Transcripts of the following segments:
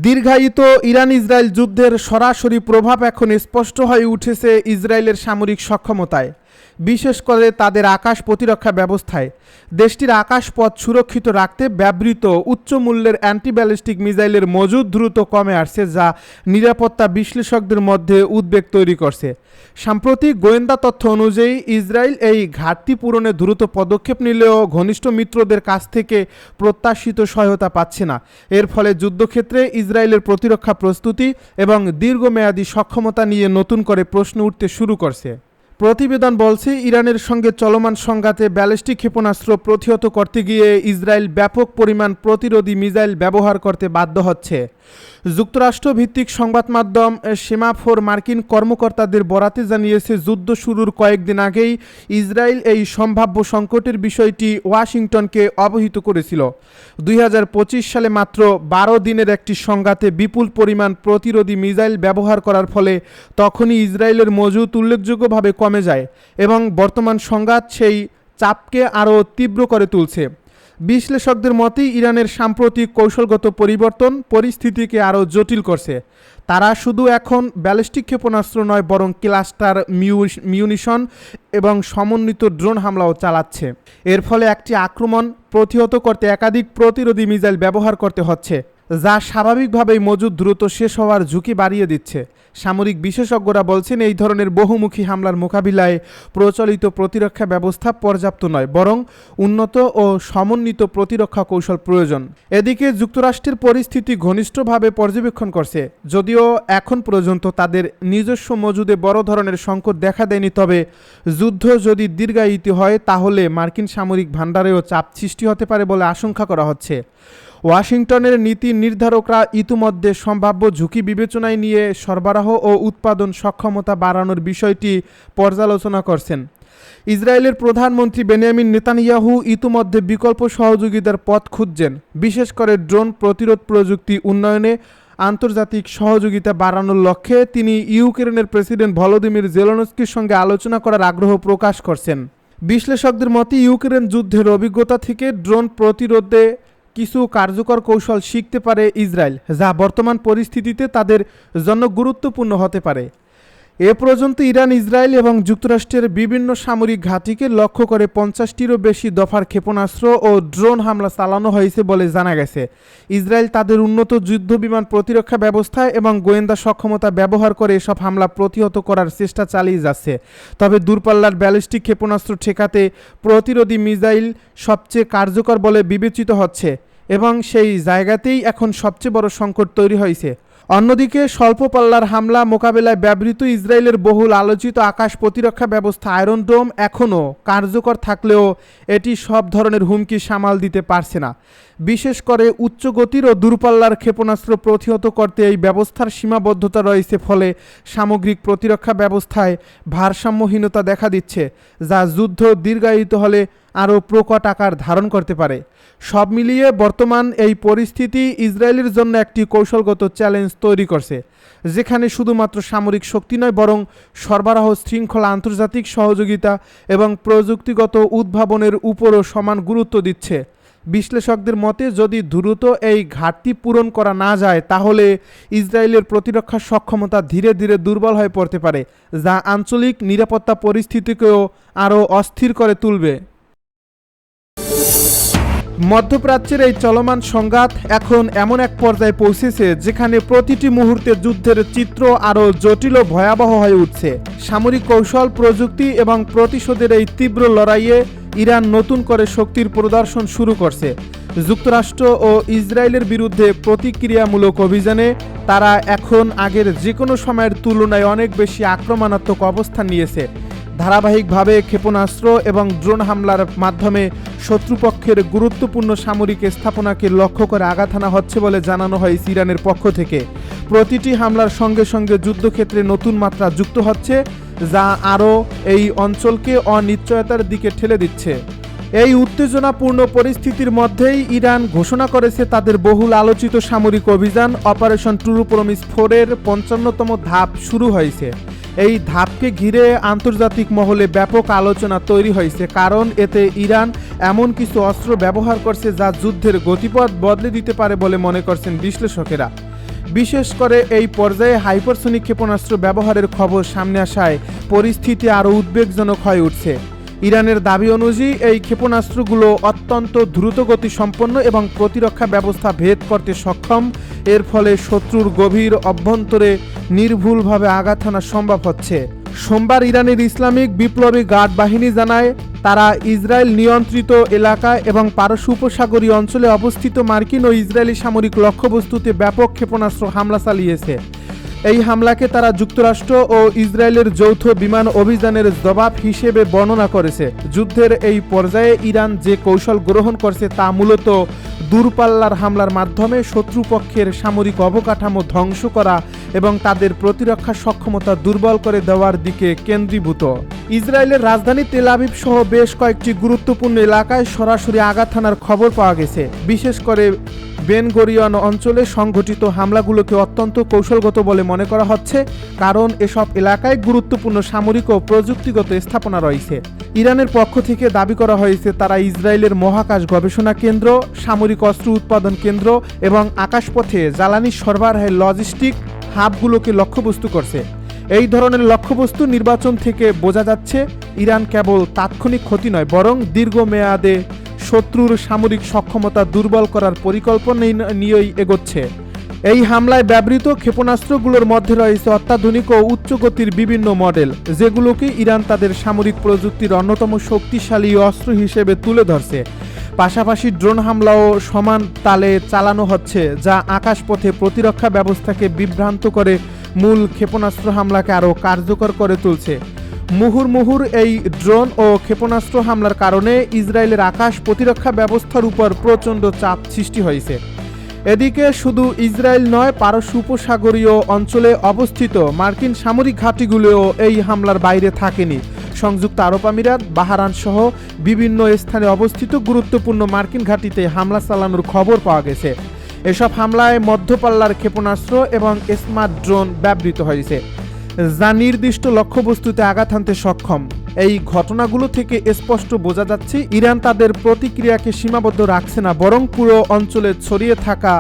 দীর্ঘায়িত Iran Israel যুদ্ধের সরাসরি প্রভাব এখন স্পষ্ট হয়ে উঠেছে ইসরায়েলের সামরিক সক্ষমতায়, বিশেষ করে তাদের আকাশ প্রতিরক্ষা ব্যবস্থায়। দেশটির আকাশপথ সুরক্ষিত রাখতে ব্যবহৃত উচ্চ মূল্যের অ্যান্টি ব্যালিস্টিক মিসাইলের মজুদ দ্রুত কমে আসছে, যা নিরাপত্তা বিশ্লেষকদের মধ্যে উদ্বেগ তৈরি করছে। সাম্প্রতিক গোয়েন্দা তথ্য অনুযায়ী ইসরায়েল এই ঘাটতি পূরণে দ্রুত পদক্ষেপ নিলেও ঘনিষ্ঠ মিত্রদের কাছ থেকে প্রত্যাশিত সহায়তা পাচ্ছে না। এর ফলে যুদ্ধক্ষেত্রে ইসরায়েলের প্রতিরক্ষা প্রস্তুতি এবং দীর্ঘমেয়াদী সক্ষমতা নিয়ে নতুন করে প্রশ্ন উঠতে শুরু করছে। প্রতিবেদন বলছে, ইরানের সঙ্গে চলমান সংঘাতে ব্যালিস্টিক ক্ষেপণাস্ত্র প্রতিহত করতে গিয়ে ইসরায়েল ব্যাপক পরিমাণ প্রতিরোধী মিসাইল ব্যবহার করতে বাধ্য হচ্ছে। যুক্তরাষ্ট্র ভিত্তিক সংবাদ মাধ্যম সেমাফোর মার্কিন কর্মকর্তাদের বরাতে জানিয়েছে, যুদ্ধ শুরুর কয়েকদিন আগেই ইসরায়েল এই সম্ভাব্য সংকটের বিষয়টি ওয়াশিংটনকে অবহিত করেছিল। 2025 সালে মাত্র 12 দিনের একটি সংঘাতে বিপুল পরিমাণ প্রতিরোধী মিসাইল ব্যবহার করার ফলে তখনই ইসরায়েলের মজুত উল্লেখযোগ্যভাবে কমে যায় এবং বর্তমান সংঘাত সেই চাপকে আরও তীব্র করে তুলছে। বিশ্লেষকদের মতে, ইরানের সাম্প্রতিক কৌশলগত পরিবর্তন পরিস্থিতিকে আরও জটিল করছে। তারা শুধু এখন ব্যালিস্টিক ক্ষেপণাস্ত্র নয়, বরং ক্লাস্টার মিউনিশন এবং সমন্বিত ড্রোন হামলাও চালাচ্ছে। এর ফলে একটি আক্রমণ প্রতিহত করতে একাধিক প্রতিরোধী মিসাইল ব্যবহার করতে হচ্ছে, যা স্বাভাবিকভাবেই মজুদ দ্রুত শেষ হওয়ার ঝুঁকি বাড়িয়ে দিচ্ছে। সামরিক বিশেষজ্ঞরা বলছেন, এই ধরনের বহুমুখী হামলার মোকাবিলায় প্রচলিত প্রতিরক্ষা ব্যবস্থা পর্যাপ্ত নয়, বরং উন্নত ও সমন্বিত প্রতিরক্ষা কৌশল প্রয়োজন। এদিকে যুক্তরাষ্ট্রের পরিস্থিতি ঘনিষ্ঠভাবে পর্যবেক্ষণ করছে। যদিও এখন পর্যন্ত তাদের নিজস্ব মজুদে বড় ধরনের সংকট দেখা দেয়নি, তবে যুদ্ধ যদি দীর্ঘায়িত হয় তাহলে মার্কিন সামরিক ভাণ্ডারেও চাপ সৃষ্টি হতে পারে বলে আশঙ্কা করা হচ্ছে। ওয়াশিংটনের নীতি নির্ধারকরা ইতিমধ্যে সম্ভাব্য ঝুঁকি বিবেচনায় নিয়ে সরবরাহ ও উৎপাদন সক্ষমতা বাড়ানোর বিষয়টি পর্যালোচনা করছেন। ইসরায়েলের প্রধানমন্ত্রী বেনিয়ামিন নেতানিয়াহু ইতিমধ্যে বিকল্প সহযোগিতার পথ খুঁজছেন, বিশেষ করে ড্রোন প্রতিরোধ প্রযুক্তি উন্নয়নে আন্তর্জাতিক সহযোগিতা বাড়ানোর লক্ষ্যে তিনি ইউক্রেনের প্রেসিডেন্ট ভলোদিমির জেলেনস্কির সঙ্গে আলোচনা করার আগ্রহ প্রকাশ করছেন। বিশ্লেষকদের মতে, ইউক্রেন যুদ্ধের অভিজ্ঞতা থেকে ড্রোন প্রতিরোধে কিছু কার্যকর কৌশল শিখতে পারে ইসরায়েল, যা বর্তমান পরিস্থিতিতে তাদের জন্য গুরুত্বপূর্ণ হতে পারে। এ পর্যন্ত ইরান, ইসরায়েল এবং যুক্তরাষ্ট্রের বিভিন্ন সামরিক ঘাঁটিকে লক্ষ্য করে 50টিরও বেশি দফার ক্ষেপণাস্ত্র ও ড্রোন হামলা চালানো হয়েছে বলে জানা গেছে। ইসরায়েল তাদের উন্নত যুদ্ধবিমান প্রতিরক্ষা ব্যবস্থা এবং গোয়েন্দা সক্ষমতা ব্যবহার করে এসব হামলা প্রতিহত করার চেষ্টা চালিয়ে যাচ্ছে। তবে দূরপাল্লার ব্যালিস্টিক ক্ষেপণাস্ত্র ঠেকাতে প্রতিরোধী মিসাইল সবচেয়ে কার্যকর বলে বিবেচিত হচ্ছে এবং সেই জায়গাতেই এখন সবচেয়ে বড় সংকট তৈরি হয়েছে। অন্যদিকে স্বল্প পাল্লার হামলা মোকাবেলায় ব্যবহৃত ইসরায়েলের বহুল আলোচিত আকাশ প্রতিরক্ষা ব্যবস্থা আয়রন ডোম এখনও কার্যকর থাকলেও এটি সব ধরনের হুমকি সামাল দিতে পারছে না। বিশেষ করে উচ্চ গতির ও দূরপাল্লার ক্ষেপণাস্ত্র প্রতিহত করতে এই ব্যবস্থার সীমাবদ্ধতা রয়েছে, ফলে সামগ্রিক প্রতিরক্ষা ব্যবস্থায় ভারসাম্যহীনতা দেখা দিচ্ছে, যা যুদ্ধ দীর্ঘায়িত হলে আরও প্রকট আকার ধারণ করতে পারে। সব মিলিয়ে বর্তমান এই পরিস্থিতি ইসরায়েলের জন্য একটি কৌশলগত চ্যালেঞ্জ তৈরি করছে, যেখানে শুধুমাত্র সামরিক শক্তি নয়, বরং সরবরাহ শৃঙ্খলা, আন্তর্জাতিক সহযোগিতা এবং প্রযুক্তিগত উদ্ভাবনের উপরও সমান গুরুত্ব দিচ্ছে। বিশ্লেষকদের মতে, যদি দ্রুত এই ঘাটতি পূরণ করা না যায় তাহলে ইসরায়েলের প্রতিরক্ষা সক্ষমতা ধীরে ধীরে দুর্বল হয়ে পড়তে পারে, যা আঞ্চলিক নিরাপত্তা পরিস্থিতিকেও আরও অস্থির করে তুলবে। মধ্যপ্রাচ্যের এই চলমান সংঘাত এখন এমন এক পর্যায়ে পৌঁছেছে যেখানে প্রতিটি মুহূর্তে যুদ্ধের চিত্র আরও জটিল ও ভয়াবহ হয়ে উঠছে। সামরিক কৌশল, প্রযুক্তি এবং প্রতিশোধের এই তীব্র লড়াইয়ে ইরান নতুন করে শক্তির প্রদর্শন শুরু করছে। যুক্তরাষ্ট্র ও ইসরায়েলের বিরুদ্ধে প্রতিক্রিয়ামূলক অভিযানে তারা এখন আগের যে কোনো সময়ের তুলনায় অনেক বেশি আক্রমণাত্মক অবস্থান নিয়েছে। ধারাবাহিকভাবে ক্ষেপণাস্ত্র এবং ড্রোন হামলার মাধ্যমে শত্রুপক্ষের গুরুত্বপূর্ণ সামরিক স্থাপনাকে লক্ষ্য করে আঘাত হানা হচ্ছে বলে জানানো হয় ইরানের পক্ষ থেকে। প্রতিটি হামলার সঙ্গে সঙ্গে যুদ্ধক্ষেত্রে নতুন মাত্রা যুক্ত হচ্ছে, যা আরও এই অঞ্চলকে অনিশ্চয়তার দিকে ঠেলে দিচ্ছে। এই উত্তেজনাপূর্ণ পরিস্থিতির মধ্যেই ইরান ঘোষণা করেছে তাদের বহুল আলোচিত সামরিক অভিযান অপারেশন ট্রু প্রমিস 4 এর 55তম ধাপ শুরু হয়েছে। এই ধাপকে ঘিরে আন্তর্জাতিক মহলে ব্যাপক আলোচনা তৈরি হয়েছে, কারণ এতে ইরান এমন কিছু অস্ত্র ব্যবহার করছে যা যুদ্ধের গতিপথ বদলে দিতে পারে বলে মনে করছেন বিশ্লেষকেরা। বিশেষ করে এই পর্যায়ে হাইপারসোনিক ক্ষেপণাস্ত্র ব্যবহারের খবর সামনে আসায় পরিস্থিতি আরও উদ্বেগজনক হয়ে উঠছে। ইরানের দাবি অনুযায়ী এই ক্ষেপণাস্ত্রগুলো অত্যন্ত দ্রুতগতি সম্পন্ন এবং প্রতিরক্ষা ব্যবস্থা ভেদ করতে সক্ষম। এর ফলে শত্রুর গভীর অভ্যন্তরে নির্ভুলভাবে আঘাত হানা সম্ভব হচ্ছে। সোমবার ইরানের ইসলামিক বিপ্লবী গার্ড বাহিনী জানায়, তারা ইসরায়েল নিয়ন্ত্রিত এলাকায় এবং পারস্য উপসাগরীয় অঞ্চলে অবস্থিত মার্কিন ও ইসরায়েলি সামরিক লক্ষ্যবস্তুতে ব্যাপক ক্ষেপণাস্ত্র হামলা চালিয়েছে। এই হামলাকে তারা যুক্তরাষ্ট্র ও ইসরায়েলের যৌথ বিমান অভিযানের জবাব হিসেবে বর্ণনা করেছে। যুদ্ধের এই পর্যায়ে ইরান যে কৌশল গ্রহণ করছে তা মূলত দূরপাল্লার হামলার মাধ্যমে শত্রুপক্ষের সামরিক অবকাঠামো ধ্বংস করা এবং তাদের প্রতিরক্ষা সক্ষমতা দুর্বল করে দেওয়ার দিকে কেন্দ্রীভূত। ইসরায়েলের রাজধানী তেল আবিব সহ বেশ কয়েকটি গুরুত্বপূর্ণ এলাকায় সরাসরি আঘাত হানার খবর পাওয়া গেছে। বিশেষ করে বেন গরিয়ন অঞ্চলে সংঘটিত হামলাগুলোকে অত্যন্ত কৌশলগত বলে মনে করা হচ্ছে, কারণ এসব এলাকায় গুরুত্বপূর্ণ সামরিক ও প্রযুক্তিগত স্থাপনা রয়েছে। ইরানের পক্ষ থেকে দাবি করা হয়েছে, তারা ইসরায়েলের মহাকাশ গবেষণা কেন্দ্র, সামরিক অস্ত্র উৎপাদন কেন্দ্র এবং আকাশপথে জ্বালানি সরবরাহের লজিস্টিক হাবগুলোকে লক্ষ্যবস্তু করছে। এই ধরনের লক্ষ্যবস্তু নির্বাচন থেকে বোঝা যাচ্ছে, ইরান কেবল তাৎক্ষণিক ক্ষতি নয়, বরং দীর্ঘমেয়াদে শত্রুর সামরিক সক্ষমতা দুর্বল করার পরিকল্পনা নিয়েই এগোচ্ছে। এই হামলায় ব্যবহৃত ক্ষেপণাস্ত্রগুলোর মধ্যে রয়েছে অত্যাধুনিক ও উচ্চগতির বিভিন্ন মডেল, যেগুলোকে ইরান তাদের সামরিক প্রযুক্তির অন্যতম শক্তিশালী অস্ত্র হিসেবে তুলে ধরছে। পাশাপাশি ড্রোন হামলাও সমান তালে চালানো হচ্ছে, যা আকাশপথে প্রতিরক্ষা ব্যবস্থাকে বিভ্রান্ত করে মূল ক্ষেপণাস্ত্র হামলাকে আরও কার্যকর করে তুলছে। মুহুর্মুহুর এই ড্রোন ও ক্ষেপণাস্ত্র হামলার কারণে ইসরায়েলের আকাশ প্রতিরক্ষা ব্যবস্থার উপর প্রচণ্ড চাপ সৃষ্টি হয়েছে। এদিকে শুধু ইসরায়েল নয়, পারস্য উপসাগরীয় অঞ্চলে অবস্থিত মার্কিন সামরিক ঘাঁটিগুলোও এই হামলার বাইরে থাকেনি। সংযুক্ত আরব আমিরাত, বাহরাইন সহ বিভিন্ন স্থানে অবস্থিত গুরুত্বপূর্ণ মার্কিন ঘাঁটিতে হামলা চালানোর খবর পাওয়া গেছে। এসব হামলায় মধ্যপাল্লার ক্ষেপণাস্ত্র এবং স্মার্ট ড্রোন ব্যবহৃত হয়েছে, যা নির্দিষ্ট লক্ষ্যবস্তুতে আঘাত হানতে সক্ষম। এই ঘটনাগুলো থেকে স্পষ্ট বোঝা যাচ্ছে, ইরান তাদের প্রতিক্রিয়াকে সীমাবদ্ধ রাখছে না, বরং পুরো অঞ্চলে ছড়িয়ে থাকা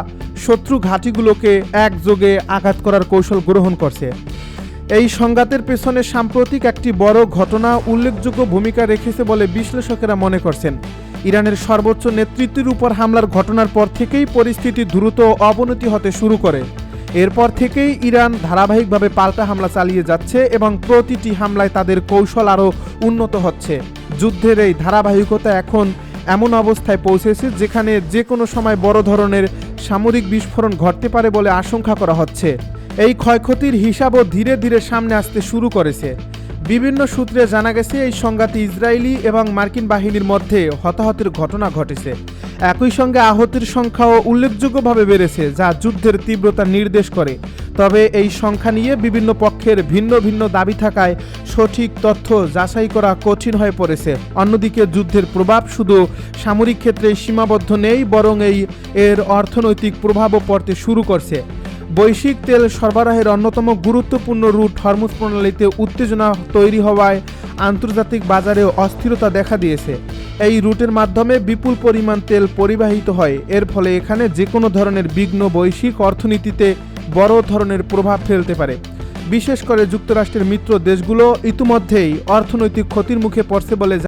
শত্রু ঘাঁটিগুলোকে একযোগে আঘাত করার কৌশল গ্রহণ করছে। এই সংঘাতের পেছনে সাম্প্রতিক একটি বড় ঘটনা উল্লেখযোগ্য ভূমিকা রেখেছে বলে বিশ্লেষকেরা মনে করছেন। ইরানের সর্বোচ্চ নেতৃত্বের উপর হামলার ঘটনার পর থেকেই পরিস্থিতি দ্রুত অবনতি হতে শুরু করে। এরপর থেকেই ইরান ধারাবাহিকভাবে পাল্টা হামলা চালিয়ে যাচ্ছে এবং প্রতিটি হামলায় তাদের কৌশল আরও উন্নত হচ্ছে। যুদ্ধের এই ধারাবাহিকতা এখন এমন অবস্থায় পৌঁছেছে, যেখানে যে কোনো সময় বড় ধরনের সামরিক বিস্ফোরণ ঘটতে পারে বলে আশঙ্কা করা হচ্ছে। এই ক্ষয়ক্ষতির হিসাবও ধীরে ধীরে সামনে আসতে শুরু করেছে। বিভিন্ন সূত্রে জানা গেছে, এই সংঘাতে ইসরায়েলি এবং মার্কিন বাহিনীর মধ্যে হতাহতের ঘটনা ঘটেছে। একই সঙ্গে আহতের সংখ্যাও উল্লেখযোগ্যভাবে বেড়েছে, যা যুদ্ধের তীব্রতা নির্দেশ করে। তবে এই সংখ্যা নিয়ে বিভিন্ন পক্ষের ভিন্ন ভিন্ন দাবি থাকায় সঠিক তথ্য যাচাই করা কঠিন হয়ে পড়েছে। অন্যদিকে যুদ্ধের প্রভাব শুধু সামরিক ক্ষেত্রে সীমাবদ্ধ নেই, বরং এর অর্থনৈতিক প্রভাবও পড়তে শুরু করছে। বৈশ্বিক তেল সরবরাহের অন্যতম গুরুত্বপূর্ণ রুট হরমুজ প্রণালীতে উত্তেজনা তৈরি হওয়ায় আন্তর্জাতিক বাজারে অস্থিরতা দেখা দিয়েছে। এই রুটের মাধ্যমে বিপুল পরিমাণ তেল পরিবাহিত হয়। এর ফলে এখানে যে কোনো ধরনের বিঘ্ন বৈশ্বিক অর্থনীতিতে বড় ধরনের প্রভাব ফেলতে পারে। বিশেষ করে যুক্তরাষ্ট্রের মিত্র দেশগুলো ইতিমধ্যেই অর্থনৈতিক ক্ষতির মুখে পড়ছে বলে